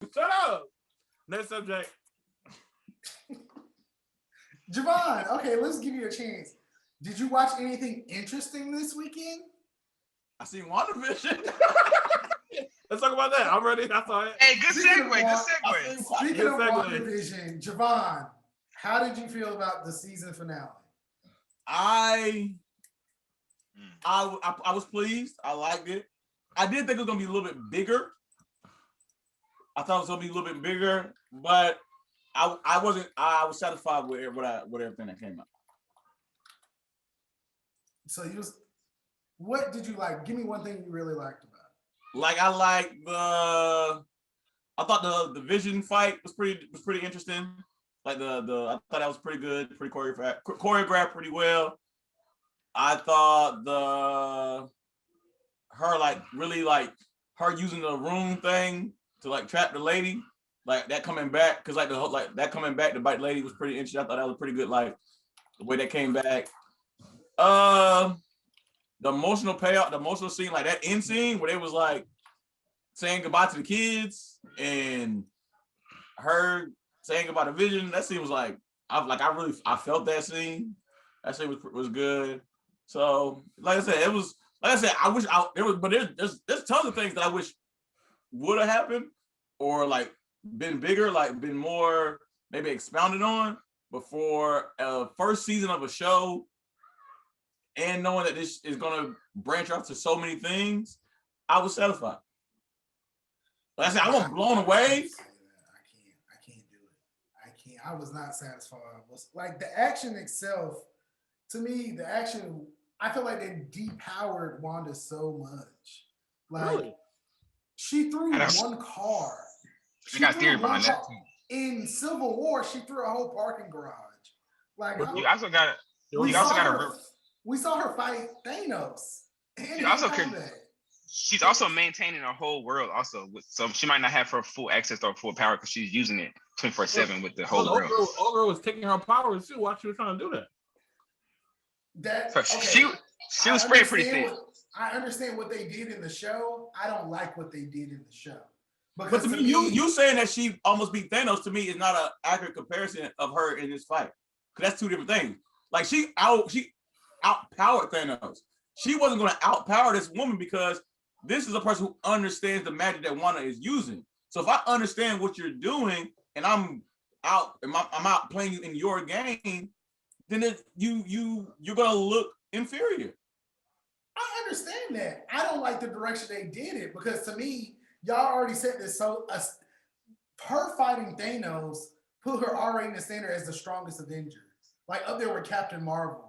Shut up. Next subject. Javon, okay, let's give you a chance. Did you watch anything interesting this weekend? I seen WandaVision. Let's talk about that. I'm ready. I saw it. Hey, good Speaking of segue. Good Wa- segue. Speaking Good of segue. WandaVision, Javon, how did you feel about the season finale? I was pleased. I liked it. I did think it was gonna be a little bit bigger. I thought it was gonna be a little bit bigger, but I wasn't. I was satisfied with everything that came out. So what did you like? Give me one thing you really liked about it. Like I thought the Vision fight was pretty interesting. Like I thought that was pretty good, pretty choreographed pretty well. I thought her using the room thing to like trap the lady, like that coming back, because that coming back to bite the lady was pretty interesting. I thought that was pretty good, like the way that came back. The emotional payoff, the emotional scene, like that end scene where they was like saying goodbye to the kids and her saying goodbye to Vision. That scene was like I felt that scene. That scene was good. So like I said, there's tons of things that I wish would have happened or like been bigger, like been more maybe expounded on before first season of a show. And knowing that this is going to branch off to so many things, I was satisfied. Like I said, I wasn't blown away. I can't do it. I can't. I was not satisfied. Like the action itself, to me, I feel like they depowered Wanda so much. Like Really? she threw one car. I got theory behind that too. In Civil War, she threw a whole parking garage. Like you also got to. We saw her fight Thanos. She's also maintaining a whole world. Also, so she might not have her full access or full power because she's using it 24/7 with the whole world. Old girl was taking her powers too while she was trying to do that. She was spread pretty thin. I understand what they did in the show. I don't like what they did in the show. But to me, you saying that she almost beat Thanos to me is not an accurate comparison of her in this fight. Because that's two different things. Like she outpowered Thanos. She wasn't going to outpower this woman because this is a person who understands the magic that Wanda is using. So if I understand what you're doing and I'm out playing you in your game, then you're going to look inferior. I understand that. I don't like the direction they did it because to me, y'all already said this. So her fighting Thanos put her already in the standard as the strongest Avenger, like up there with Captain Marvel.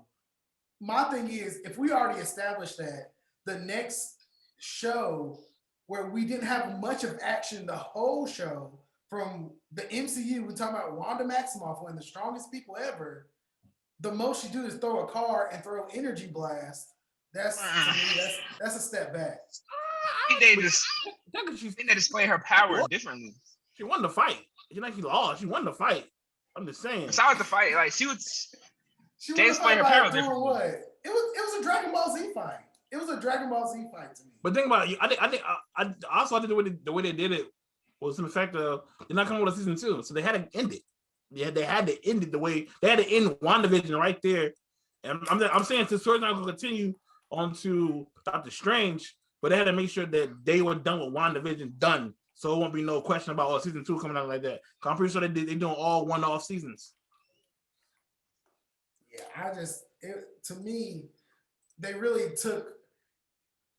My thing is, if we already established that, the next show where we didn't have much of action the whole show from the MCU, we're talking about Wanda Maximoff, one of the strongest people ever. The most she do is throw a car and throw energy blast. That's to me, that's a step back. They display her power differently. She won the fight. She lost. She won the fight. I'm just saying. Besides the fight, like she display her power differently. What? It was a Dragon Ball Z fight. It was a Dragon Ball Z fight to me. But think about it. I think the way they did it was in the fact of they're not coming with a season 2, so they had to end it. Yeah, they had to end it the way they had to end WandaVision right there. And I'm saying the story's not going to continue on to Doctor Strange, but they had to make sure that they were done with WandaVision done, so it won't be no question about season 2 coming out like that. I'm pretty sure they're doing all one-off seasons. Yeah, to me, they really took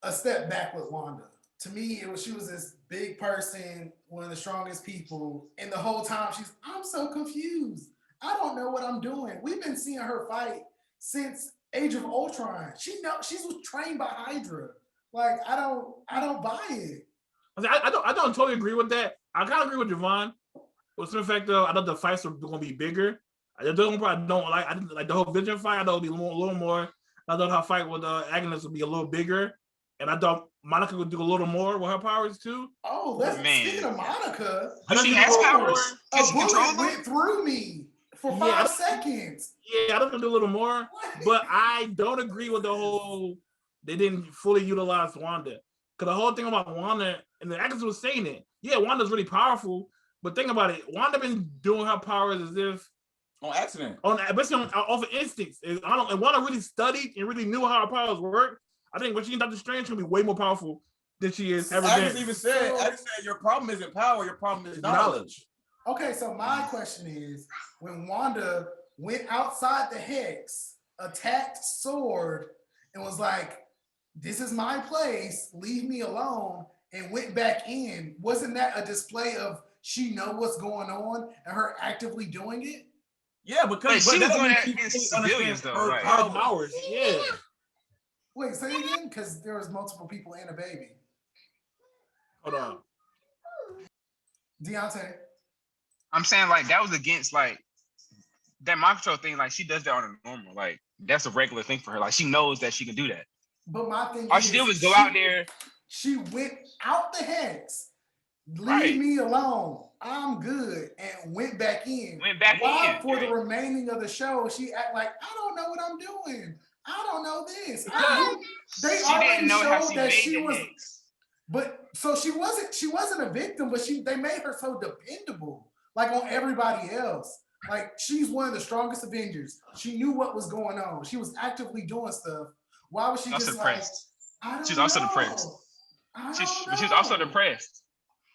a step back with Wanda. To me, she was this big person, one of the strongest people, and the whole time I'm so confused. I don't know what I'm doing. We've been seeing her fight since Age of Ultron. She was trained by Hydra. Like I don't buy it. I don't totally agree with that. I kind of agree with Javon. What's the fact though? I thought the fights were going to be bigger. I didn't like the whole Vision fight. I thought it would be a little more. I thought her fight with Agnes would be a little bigger, and I thought Monica would do a little more with her powers too. Oh, speaking of Monica, she has powers. A bullet went through me for 5 seconds. Yeah, I don't do a little more, but I don't agree with the whole. They didn't fully utilize Wanda Because the whole thing about Wanda, and the actors was saying it, yeah, Wanda's really powerful, but think about it, Wanda been doing her powers as if on accident, basically off of instincts. And Wanda really studied and really knew how her powers work. I think when she in Doctor Strange, she'll be way more powerful than she is ever been. Even said, your problem isn't power, your problem is knowledge. Okay, so my question is, when Wanda went outside the Hex, attacked Sword, and was like, this is my place, leave me alone, and went back in, wasn't that a display of she know what's going on and her actively doing it? Yeah, because she was doing that in civilians though, right? Her powers, yeah. Wait, say it again, because there was multiple people and a baby. Hold on. Deontay. I'm saying like that was against like that mind control thing. Like she does that on a normal. Like that's a regular thing for her. Like she knows that she can do that. But my thing all she did was go out there. She went out the Hex. Leave me alone. I'm good, and went back in. For the remaining of the show, she act like I don't know what I'm doing. I don't know this. They already showed that she was. But so she wasn't a victim, but they made her so dependable, like on everybody else. Like she's one of the strongest Avengers. She knew what was going on. She was actively doing stuff. Why was she just depressed? Like, she's also depressed. She was also depressed.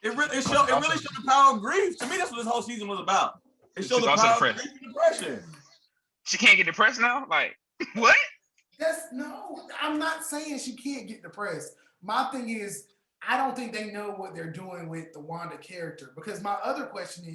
It really showed the power of grief. To me, that's what this whole season was about. It showed the power of grief and depression. She can't get depressed now? Like, what? I'm not saying she can't get depressed. My thing is, I don't think they know what they're doing with the Wanda character. Because my other question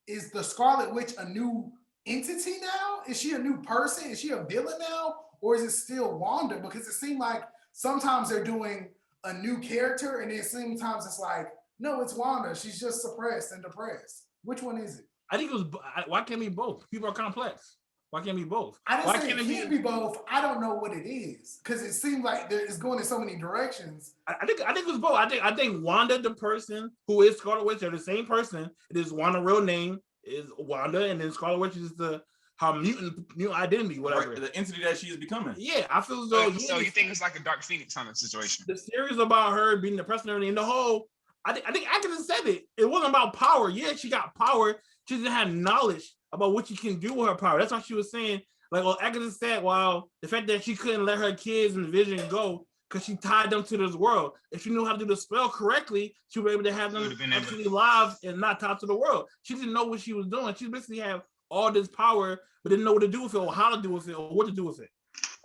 is the Scarlet Witch a new entity now? Is she a new person? Is she a villain now? Or is it still Wanda? Because it seemed like sometimes they're doing a new character, and then sometimes it's like, no, it's Wanda. She's just suppressed and depressed. Which one is it? I think it was. Why can't it be both? People are complex. Why can't it be both? I didn't say it can't be both. I don't know what it is because it seems like it's going in so many directions. I think it was both. I think Wanda, the person who is Scarlet Witch, are the same person. It is Wanda. Real name is Wanda, and then Scarlet Witch is her mutant identity, whatever. The entity that she is becoming. Yeah, I feel as though. So you think it's like a Dark Phoenix kind of situation? The series about her being depressed and everything, and the whole. I think Atkins said it. It wasn't about power. Yeah, she got power. She didn't have knowledge about what she can do with her power. That's why she was saying, like, well, Atkins said, well, the fact that she couldn't let her kids and Vision go because she tied them to this world. If she knew how to do the spell correctly, she would be able to have them actually live and not tied to the world. She didn't know what she was doing. She basically had all this power, but didn't know what to do with it, or how to do with it, or what to do with it.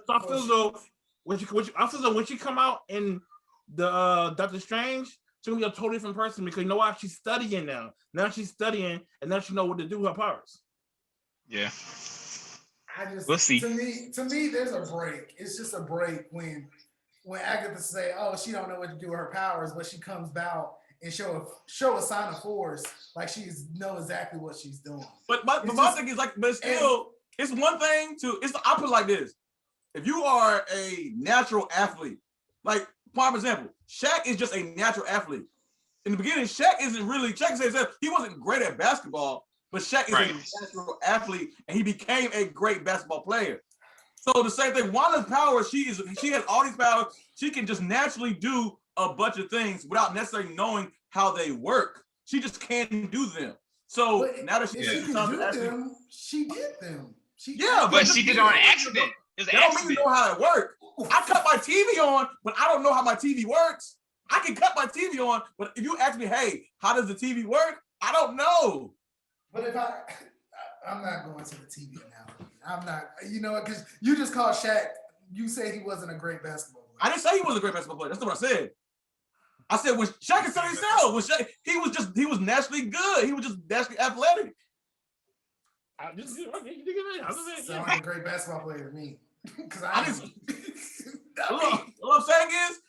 So I feel as though when she come out in the Doctor Strange, she's gonna be a totally different person because you know why? She's studying now. Now she's studying, and now she knows what to do with her powers. Yeah. We'll see. To me, there's a break. It's just a break when Agatha say, "Oh, she don't know what to do with her powers," but she comes out and show a sign of force, like she know exactly what she's doing. But my thing is like, but still, it's one thing to. It's the opposite like this. If you are a natural athlete, like prime example, Shaq is just a natural athlete. In the beginning, Shaq says he wasn't great at basketball, but Shaq is a natural athlete, and he became a great basketball player. So the same thing, Wanda's power, she has all these powers. She can just naturally do a bunch of things without necessarily knowing how they work. She just can do them. So now that she did them, she did them. She did it on accident. That don't mean you know how it works. I cut my TV on, but I don't know how my TV works. I can cut my TV on, but if you ask me, hey, how does the TV work? I don't know. But if I'm not going to the TV analogy. I'm not, because you just called Shaq, you said he wasn't a great basketball player. I didn't say he was a great basketball player. That's not what I said. I said when Shaq said himself, he was naturally good. He was just naturally athletic. Sound like a great basketball player to me. What I'm saying is,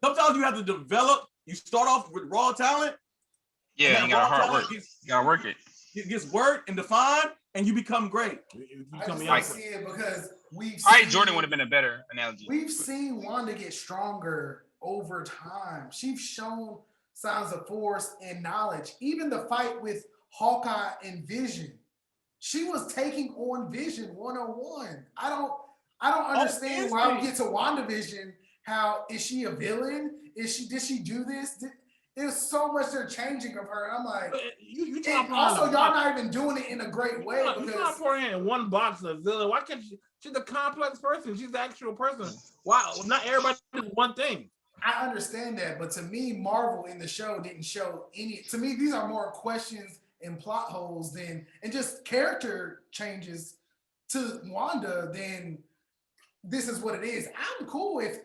sometimes you have to develop. You start off with raw talent. Yeah, you gotta hard work. You gotta work it. It gets worked and defined, and you become great. I see it because Jordan would have been a better analogy. We've seen Wanda get stronger over time. She's shown signs of force and knowledge. Even the fight with Hawkeye and Vision, she was taking on Vision 101. I don't understand why we get to WandaVision, how is she a villain? Did she do this? There's so much they're changing of her. And I'm like, you and also y'all not even doing it in a great way. You're not pouring in one box of villain. Why can't she? She's a complex person. She's the actual person. Wow, not everybody is one thing. I understand that, but to me, Marvel in the show didn't show any. To me, these are more questions and plot holes and just character changes to Wanda than this is what it is. I'm cool if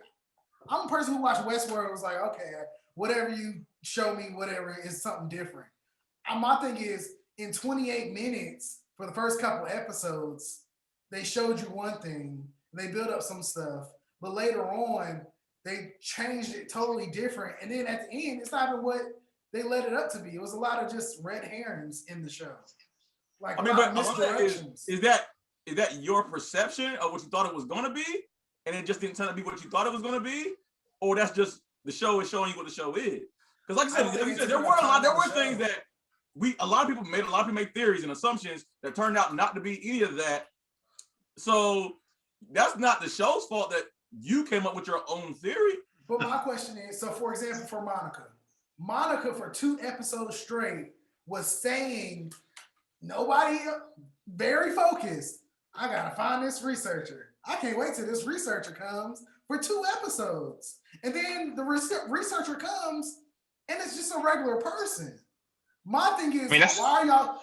I'm a person who watched Westworld. Was like, okay, whatever you show me, whatever is something different. My thing is, in 28 minutes for the first couple episodes, they showed you one thing, they built up some stuff, but later on, they changed it totally different. And then at the end, it's not even what they let it up to be. It was a lot of just red herrings in the show. Like, I mean, but misdirections. Is that your perception of what you thought it was going to be, and it just didn't turn out to be what you thought it was going to be, or that's just the show is showing you what the show is? Because, like I said, there were things that a lot of people made theories and assumptions that turned out not to be any of that. So that's not the show's fault that you came up with your own theory. But my question is, so for example, for Monica for 2 episodes straight was saying, nobody, very focused, I gotta find this researcher. I can't wait till this researcher comes for 2 episodes. And then the researcher comes and it's just a regular person. My thing is, why are y'all,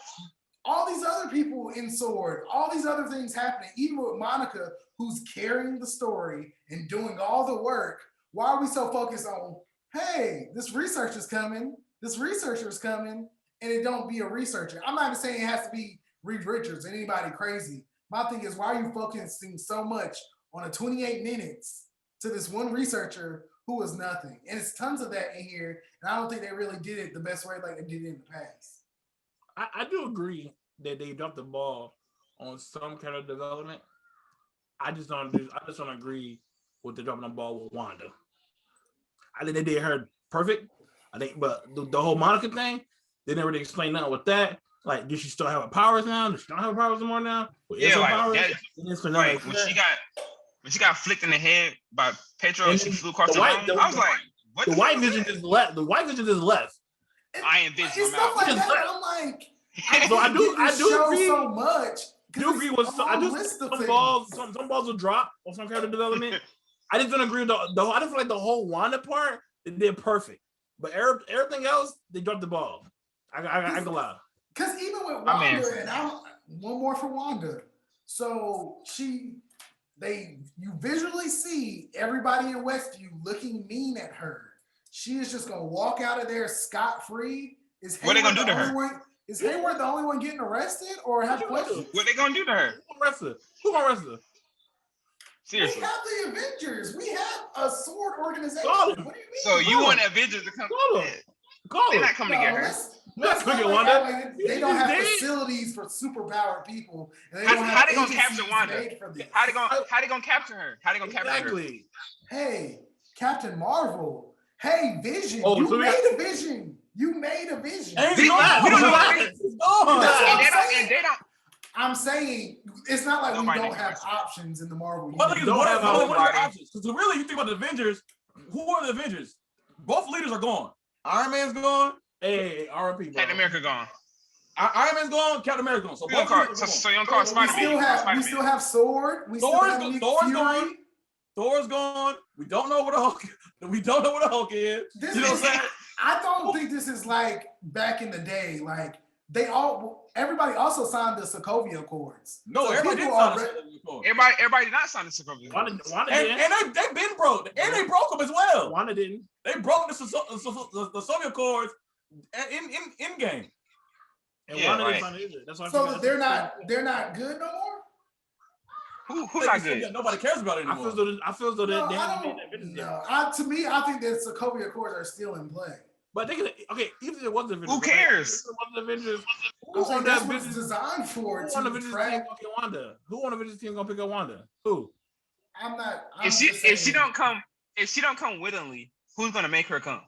all these other people in Sword, all these other things happening, even with Monica, who's carrying the story and doing all the work, why are we so focused on, hey, this researcher's coming, and it don't be a researcher? I'm not even saying it has to be Reed Richards or anybody crazy. My thing is, why are you focusing so much on a 28 minutes to this one researcher who was nothing? And it's tons of that in here, and I don't think they really did it the best way like they did it in the past. I do agree that they dropped the ball on some character development. I just don't agree with the dropping the ball with Wanda. I think they did her perfect. I think, but the whole Monica thing, they never really explain nothing with that. Like, does she still have her powers now? Does she not have her powers anymore now? Yeah, like that. Like when she got flicked in the head by Petro and she flew across the room, I was like, what? The White Vision just left. The White Vision just left. I am Vision. It's stuff like that. I'm like, I do agree so much. Do agree with some balls will drop on some character development. I just don't agree with the whole. I just feel like the whole Wanda part they did perfect, but everything else they dropped the ball. I can lie. Because even with Wanda, and one more for Wanda. So you visually see everybody in Westview looking mean at her. She is just gonna walk out of there scot-free. What are they gonna do to her? Is Hayward the only one getting arrested, or have questions? What are they gonna do to her? Who gonna arrest her? We Seriously. have the Avengers. We have a sword organization. What do you mean? So you want Avengers to come? They're not coming to get her. Let's not Wanda. They don't have facilities for superpowered people. And how they gonna capture Wanda? How they gonna capture her? How they gonna capture her? Hey, Captain Marvel. Hey, Vision. You made a vision. We don't know. And they don't. I'm saying it's not like we don't have options in the Marvel. But we don't have options. So really, you think about the Avengers. Who are the Avengers? Both leaders are gone. Iron Man's gone. Hey, RP. Captain America gone. Iron Man's gone. Captain America gone. So you don't call Spider-Man. We still have Sword. Thor's gone. Thor's gone. We don't know what the Hulk. We don't know what the Hulk is. You know what I'm saying? I don't think this is like back in the day. Like everybody also signed the Sokovia Accords. No, so everybody did sign the Sokovia Accords. Everybody did not sign the Sokovia Accords. And they've been broke. And they broke them as well. Wanda didn't. They broke the Sokovia Accords in game. And Wanda didn't sign it either. That's why. So they're not good no more. Who's not good? Nobody cares about it anymore. I feel as though they haven't made that. To me, I think that Sokovia Accords are still in play. But even if it wasn't Avengers, who cares? Who on that business designed for it? Who on the Avengers team gonna pick Wanda? Who on the Avengers team gonna pick up Wanda? Who? I'm not. If she don't come willingly, who's gonna make her come?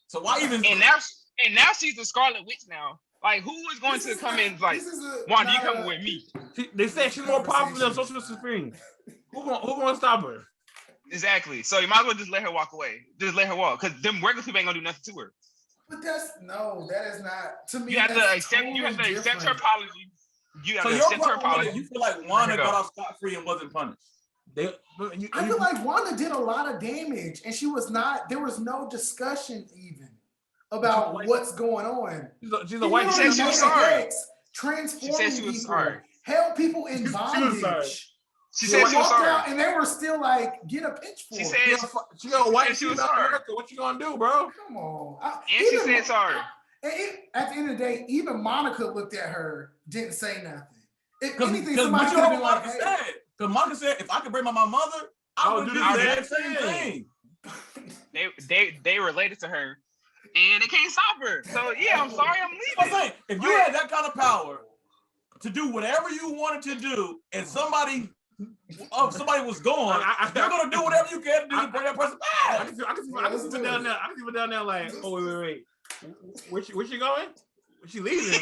So why even? And now she's the Scarlet Witch now. Like, who is going to come in? Like, Wanda, you come with me. They say she's more powerful than Social Supreme. Who gonna stop her? Exactly. So you might as well just let her walk away. Just let her walk, because them regular people ain't gonna do nothing to her. But that is not to me. You have to that's accept. totally You have to accept her different. apology. You have So to your accept her problem with it, apology. you feel like Wanda got off scot-free and wasn't punished. I feel like Wanda did a lot of damage, and she was not. There was no discussion even about what's going on. She's a white. She said she was sorry. Transforming she was people, sorry. held people in She was bondage. She said she was walked sorry. out, and they were still like, get a pitchfork. She said She got a white. she was female sorry. America. What you gonna do, bro? Come on. And she said sorry. At the end of the day, even Monica looked at her, didn't say nothing. If anything, Because somebody could have been like, Monica hey. said. Because Monica said, if I could bring my mother, I would do the exact same thing. They related to her, and they can't stop her. So yeah, I'm sorry, I'm leaving. I'm saying, if you had that kind of power to do whatever you wanted to do, and somebody was gone, you're gonna do whatever you can to do to bring that person back. I can see it down there. I can see it down there. Like, oh wait. Where she going? She leaving?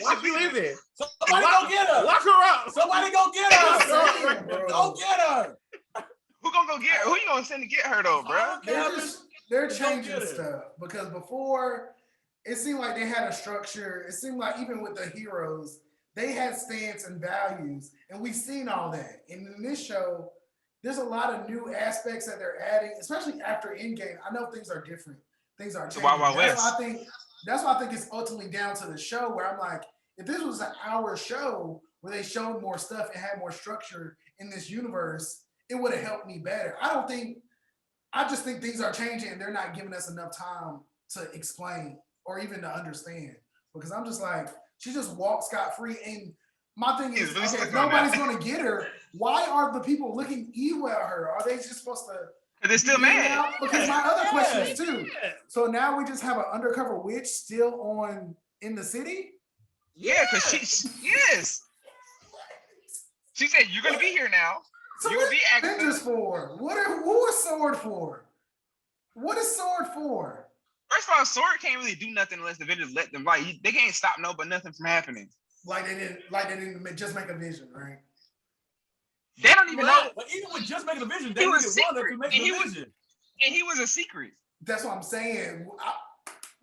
Why she leaving? Somebody go get her. Lock her up. Somebody go get her. Go get her. Who gonna go get her? Who you gonna send to get her though, bro? They're changing stuff because before it seemed like they had a structure. It seemed like even with the heroes, they had stance and values, and we've seen all that. And in this show, there's a lot of new aspects that they're adding, especially after Endgame. I know things are different. Things are changing. That's why I think it's ultimately down to the show where I'm like, if this was an hour show where they showed more stuff and had more structure in this universe, it would have helped me better. I just think things are changing and they're not giving us enough time to explain or even to understand. Because I'm just like, she just walked scot-free. And my thing is, okay, if nobody's going to get her, why are the people looking evil at her? Are they just supposed to? They're still mad. Because my other question is too. So now we just have an undercover witch still in the city? Yeah, because yes. She said, you're going to be here now. So you're what going to be Avengers for? Who is Sword for? What is Sword for? First of all, Sword can't really do nothing unless the Avengers let them. Like, they can't stop nothing from happening. Like they didn't just make a vision, right? They don't even know. But even with just making a vision, they didn't get Wanda to make the vision. And he was a secret. That's what I'm saying.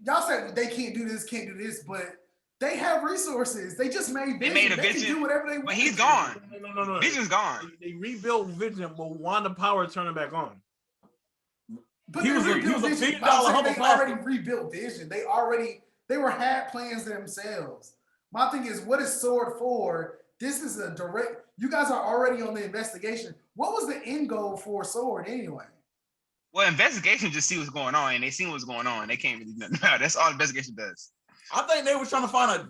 Y'all said they can't do this, but they have resources. They just made Vision. They made a Vision. Vision, Can do whatever they want. But he's gone. No. Vision's gone. They rebuilt Vision, but Wanda power turning back on. But he was a Vision. $1 billion They already rebuilt Vision. They had plans themselves. My thing is, what is Sword for? This is a direct. You guys are already on the investigation. What was the end goal for Sword anyway? Well, investigation just see what's going on, and they see what's going on. They can't really do nothing about it. That's all investigation does. I think they were trying to find they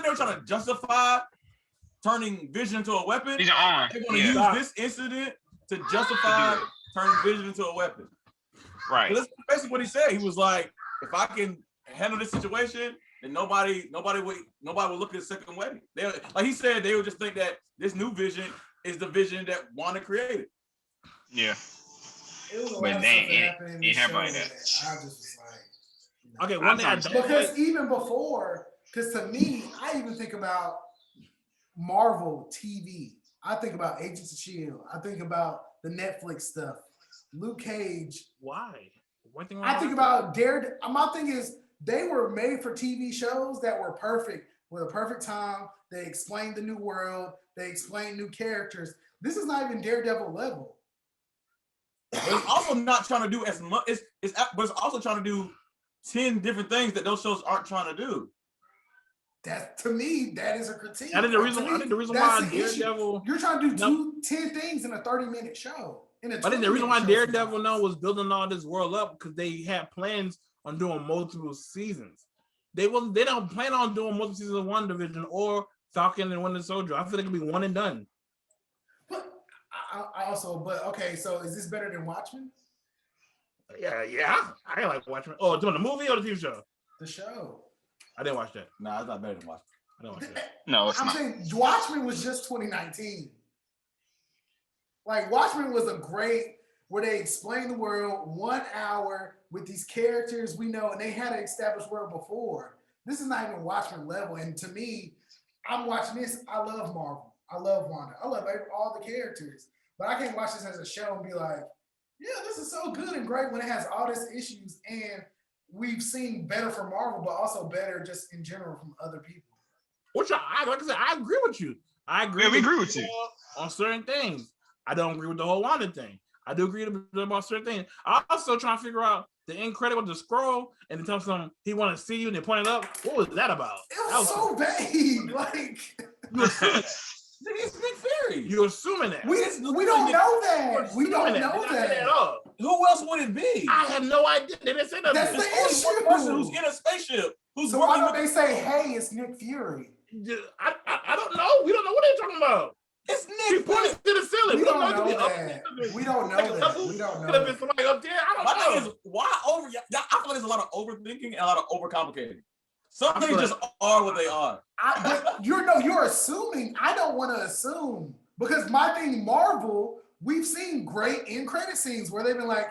were trying to justify turning Vision into a weapon. Vision on. They're going to use this incident to justify turning Vision into a weapon. Right. That's basically what he said. He was like, if I can handle this situation, then nobody would look at a second way. Like he said, they would just think that this new Vision is the Vision that Wanda created. Yeah. But they ain't happen like that. I just was like, okay, one thing I don't because even before, because to me, I even think about Marvel TV. I think about Agents of S.H.I.E.L.D. I think about the Netflix stuff. Luke Cage. Why? One thing I think about Daredevil. My thing is, they were made for TV shows that were perfect with a perfect time. They explained the new world. They explained new characters. This is not even Daredevil level. But it's also not trying to do as much. But it's also trying to do 10 different things that those shows aren't trying to do. That to me, that is a critique. I think the reason why Daredevil. You're trying to do 10 things in a 30-minute show. I think the reason why Daredevil was building all this world up because they had plans on doing multiple seasons. They don't plan on doing multiple seasons of WandaVision or Falcon and Winter Soldier. I feel like it could be one and done. But okay, so is this better than Watchmen? Yeah. I like Watchmen. Oh, doing the movie or the TV show? The show. I didn't watch that. Nah, it's not better than Watchmen. I didn't watch that. No, it's I'm not. saying Watchmen was just 2019. Like Watchmen was a great where they explained the world 1 hour with these characters we know, and they had an established world before. This is not even Watchmen level, and to me, I'm watching this. I love Marvel. I love Wanda. I love all the characters, but I can't watch this as a show and be like, Yeah, this is so good and great when it has all these issues, and we've seen better from Marvel, but also better just in general from other people. Which like I said, I agree with you. I agree. Yeah, we agree with you on certain things. I don't agree with the whole Wanda thing. I do agree about certain things. I also trying to figure out the end credit with the scroll and they tell them he want to see you and they pointed up. What was that about? It was so vague. Like you assuming that. It's Nick Fury. You assuming that. We don't know that. We don't know that. Who else would it be? I have no idea. They didn't say nothing. That's the There's only issue. one person who's in a spaceship. Who's So why working don't with they say, "Hey, it's Nick Fury"? I don't know. We don't know what they're talking about. It's She Nick pointed Fury. to the ceiling. We don't know that. We don't know that. We don't know Could have been somebody up there. I My don't thing know. is, why over? I feel like there's a lot of overthinking and a lot of overcomplicating. Some I things feel just are what they are. But you're assuming. I don't want to assume because my thing, Marvel, we've seen great end credit scenes where they've been like,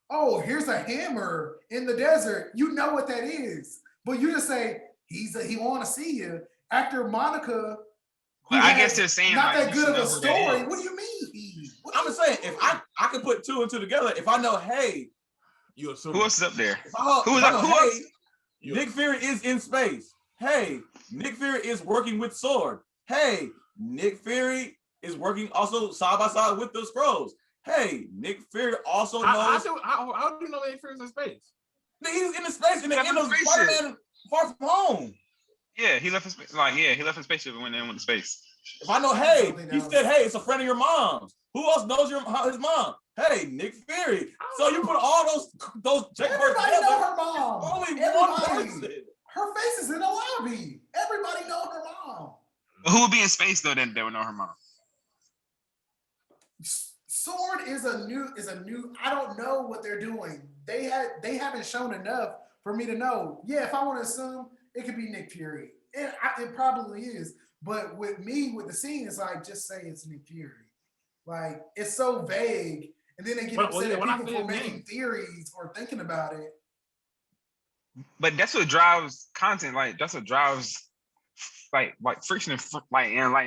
"Oh, here's a hammer in the desert." You know what that is, but you just say he want to see you. Actor Monica. But I guess they're saying not like, that you good of should a know who that story. is. What do you mean? I'm just saying, if I could put two and two together, if I know, hey, You assume. Who else is up there? who Who else? else? Nick Fury is in space. Hey, Nick Fury is working with Sword. Hey, Nick Fury is working also side by side with the Skrulls. Hey, Nick Fury also knows. How do you know Nick Fury's in space? He's in the space in the That's end a of spaceship. Spider-Man Far From Home. Yeah, he left his he left his spaceship and went to space. If I know, hey, he said, hey, it's a friend of your mom's. Who else knows his mom? Hey, Nick Fury. So you put all those check marks Everybody together. know her mom. Only one Everybody. person. Her face is in the lobby. Everybody know her mom. But who would be in space though that would know her mom? Sword is a new. I don't know what they're doing. They haven't shown enough for me to know. Yeah, if I want to assume, it could be Nick Fury. It probably is. But with the scene, it's like just say it's Nick Fury. Like it's so vague, and then they get upset at people for making theories or thinking about it. But that's what drives content. Like that's what drives like friction and in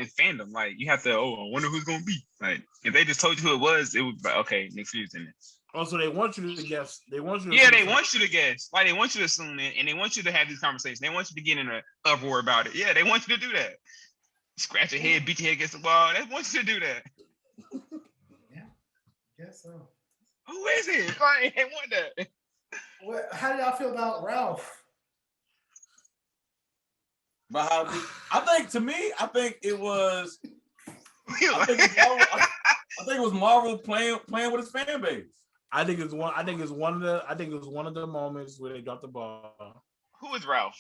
fandom. Like you have to. Oh, I wonder who's gonna be. Like if they just told you who it was, it would be like, okay, Nick Fury's in it. Also, they want you to guess. They want you. They want you to guess. Like they want you to assume it, and they want you to have these conversations. They want you to get in an uproar about it. Yeah, they want you to do that. Scratch your head, beat your head against the wall. They want you to do that. Yeah, guess so. Who is it? Like, they want that. How do y'all feel about Ralph? I think it was. I think it was Marvel playing with his fan base. I think it's one of the moments where they dropped the ball. Who is Ralph?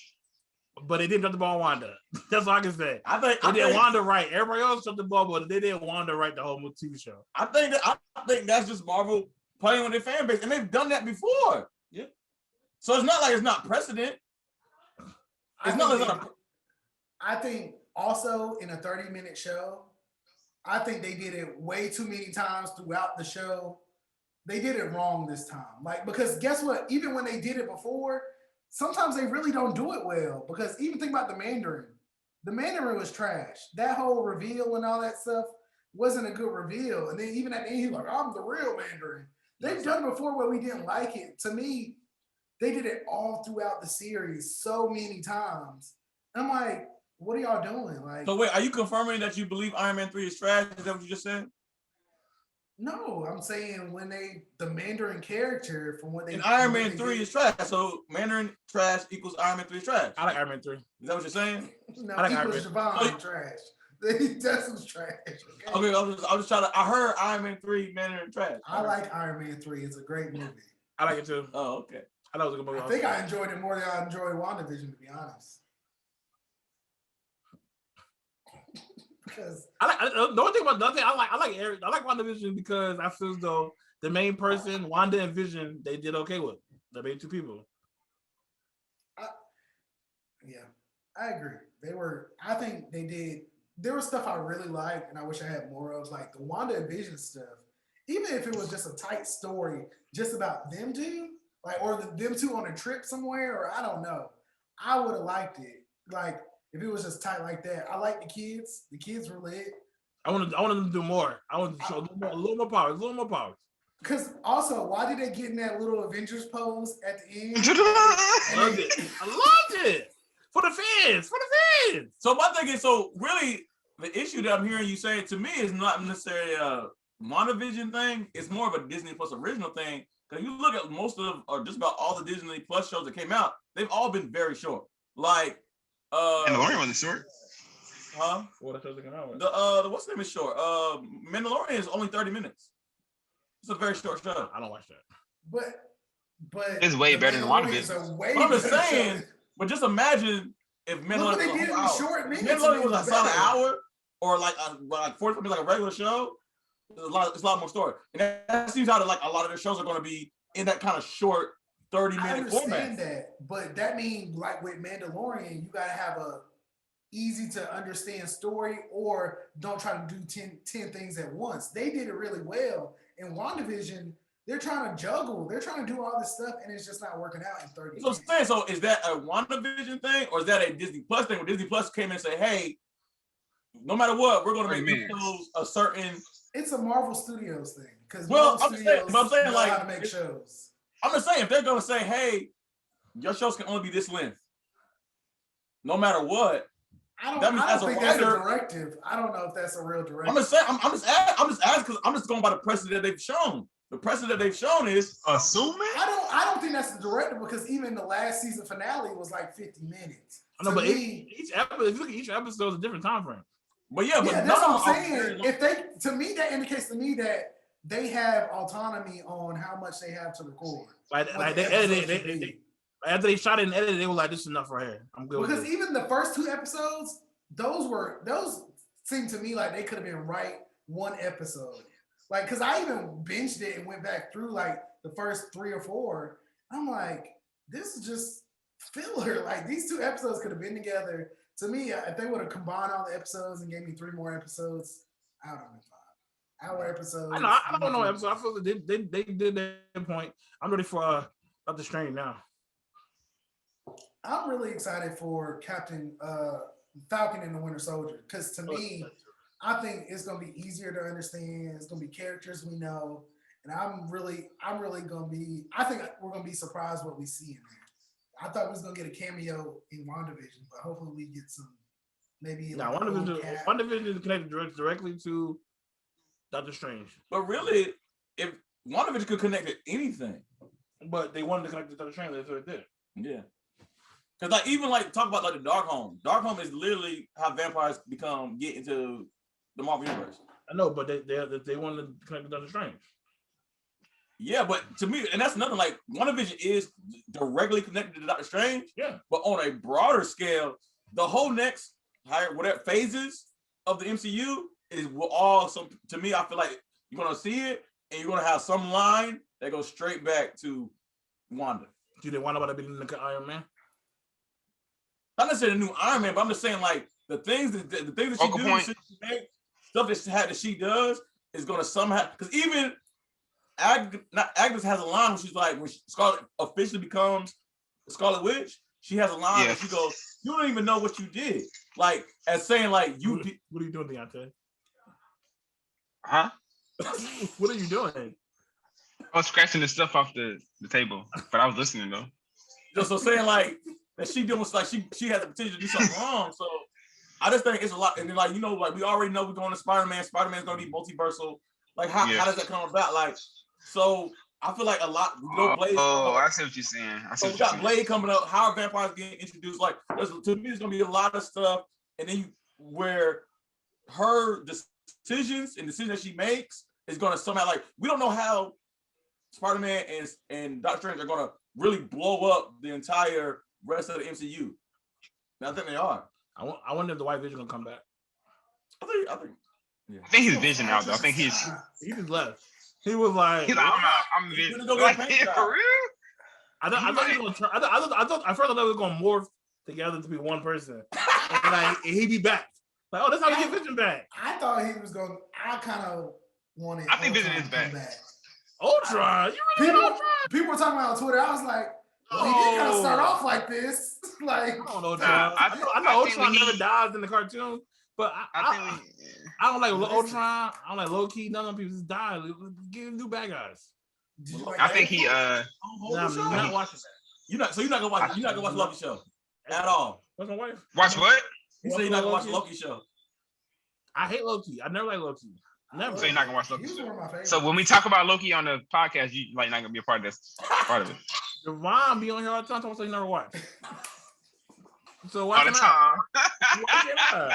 But they didn't drop the ball on Wanda. That's all I can say. I think they did Wanda right. Everybody else dropped the ball, but they didn't Wanda right the whole TV show. I think that's just Marvel playing with their fan base, and they've done that before. Yeah. So it's not like it's not precedent. I think also in a 30-minute show, I think they did it way too many times throughout the show. They did it wrong this time. Like, because guess what? Even when they did it before, sometimes they really don't do it well. Because even think about the Mandarin. The Mandarin was trash. That whole reveal and all that stuff wasn't a good reveal. And then even at the end, he's like, I'm the real Mandarin. They've done it before where we didn't like it. To me, they did it all throughout the series so many times. I'm like, what are y'all doing? Like, so wait, are you confirming that you believe Iron Man 3 is trash? Is that what you just said? no, I'm saying when the Mandarin character from what they And Iron Man 3 is trash. So Mandarin trash equals Iron Man 3 is trash. I like Iron Man 3. Is that what you're saying? No, I like he was Iron Javon trash. That's who's trash. Okay, I was trying to. I heard Iron Man 3 Mandarin trash. I like Iron Man 3. It's a great movie. I like it too. Oh, okay. I thought it was a good movie. I think I enjoyed it more than I enjoyed WandaVision, to be honest. Because the only thing about nothing, I like WandaVision because I feel as though the main person, Wanda and Vision, they did okay with. The main two people. yeah, I agree. I think they did. There was stuff I really liked, and I wish I had more of, like the Wanda and Vision stuff. Even if it was just a tight story, just about them two, like or them two on a trip somewhere, or I don't know, I would have liked it. Like if it was just tight like that. I like the kids. The kids were lit. I wanted them to do more. I wanted to show a little more powers. Because also, why did they get in that little Avengers pose at the end? I loved it. I loved it. For the fans. So my thing is, so really, the issue that I'm hearing you say to me is not necessarily a WandaVision thing. It's more of a Disney Plus original thing. Because you look at most of, or just about all the Disney Plus shows that came out, they've all been very short. Like, Mandalorian wasn't short. huh? What shows came out? The what's the name is short. Mandalorian is only 30 minutes. It's a very short show. I don't watch that. But It's way better than WandaVision. But I'm just saying. But just imagine if Mandalorian was a whole hour. Short minutes. Mandalorian was a solid hour, or like 40 minutes, like a regular show. It's a lot more story, and that seems how like a lot of their shows are going to be in that kind of short 30-minute format. I understand that, but that means like with Mandalorian, you gotta have a easy to understand story, or don't try to do 10 things at once. They did it really well. In WandaVision, they're trying to juggle, they're trying to do all this stuff, and it's just not working out in 30 minutes. So I'm saying, so is that a WandaVision thing, or is that a Disney Plus thing? Where Disney Plus came in and say, hey, no matter what, we're going to make these shows a certain. It's a Marvel Studios thing, because I'm saying like how to make shows. I'm just saying, if they're going to say, hey, your shows can only be this length, no matter what. I don't think that's a directive. I don't know if that's a real directive. I'm just saying. I'm just asking because I'm just going by the precedent they've shown. The precedent they've shown is assuming. I don't think that's the directive, because even the last season finale was like 50 minutes. I know, but each episode, if you look at each episode, is a different time frame. But yeah, that's what I'm saying. If that indicates to me that they have autonomy on how much they have to record. Like they edited. After they shot it and edited, they were like, "This is enough right here. I'm good." Because even the first 2 episodes, those seemed to me like they could have been right one episode. Like, because I even binged it and went back through like the first 3 or 4. I'm like, this is just filler. Like, these 2 episodes could have been together. To me, if they would have combined all the episodes and gave me 3 more episodes, I would have been fine. Hour episodes. I don't know episode. I feel like they did their point. I'm ready for Doctor Strange now. I'm really excited for Captain Falcon and the Winter Soldier, because to me, I think it's gonna be easier to understand. It's gonna be characters we know, and I'm really gonna be. I think we're gonna be surprised what we see in there. I thought we was gonna get a cameo in WandaVision, but hopefully we get some. Maybe. Now, WandaVision is connected directly to Doctor Strange. But really, if WandaVision could connect to anything, but they wanted to connect to Doctor Strange, that's what it did. Yeah. Because like even like talk about like the Darkhold. Darkhold is literally how vampires get into the Marvel universe. I know, but they wanted to connect to Doctor Strange. Yeah, but to me, and that's nothing. Like WandaVision is directly connected to Doctor Strange. Yeah, but on a broader scale, the whole next whatever phases of the MCU is all some. To me, I feel like you're gonna see it, and you're gonna have some line that goes straight back to Wanda. Do they want about to be in the Iron Man? Not necessarily the new Iron Man, but I'm just saying like the things that she do, stuff that she does is gonna somehow, because even Agnes has a line where she's like, when Scarlet officially becomes Scarlet Witch, she has a line where she goes, "You don't even know what you did," like as saying like you. What are you doing, Deontay? Huh? What are you doing? I was scratching the stuff off the table, but I was listening though. So saying like that she doing like she has the potential to do something wrong. So I just think it's a lot. And then like like we already know we're going to Spider-Man. Spider-Man's gonna be multiversal. Like how does that come about? Like so I feel like a lot. Blade. I see what you're saying. So we got Blade coming up. How are vampires getting introduced? Like to me, there's gonna be a lot of stuff. And then where her decisions that she makes is gonna somehow like we don't know how Spider-Man and Doctor Strange are gonna really blow up the entire rest of the MCU. And I think they are. I wonder if the White Vision will come back. I think his Vision out though. I think he just left. He was like, I'm Vision. Like, for real? I thought he was gonna turn. I thought they were gonna morph together to be one person, and like he'd be back. Like, that's how we get Vision back. I thought he was going. I kind of wanted. I think Vision is back. Ultron, you really Ultron? People were talking about on Twitter. I was like, well, he didn't kind of start off like this. Like, I don't know Ultron. I know Ultron never dies in the cartoon, But I think I don't like Listen. Ultron. I don't like low key. None of them people just die. Give new bad guys. Did you like I think he Daredevil? Nah, I'm not watching that. You're not gonna watch Loki show at all. What's my wife? watch what? You say you're not gonna watch Loki show. I hate Loki. I never like Loki. Never. So you're not gonna watch He Loki. was one of my favorites. So when we talk about Loki on the podcast, you like not gonna be a part of this part of it Devon be on here all the time, so you never watch. So all watch the him out. time. Watch him out.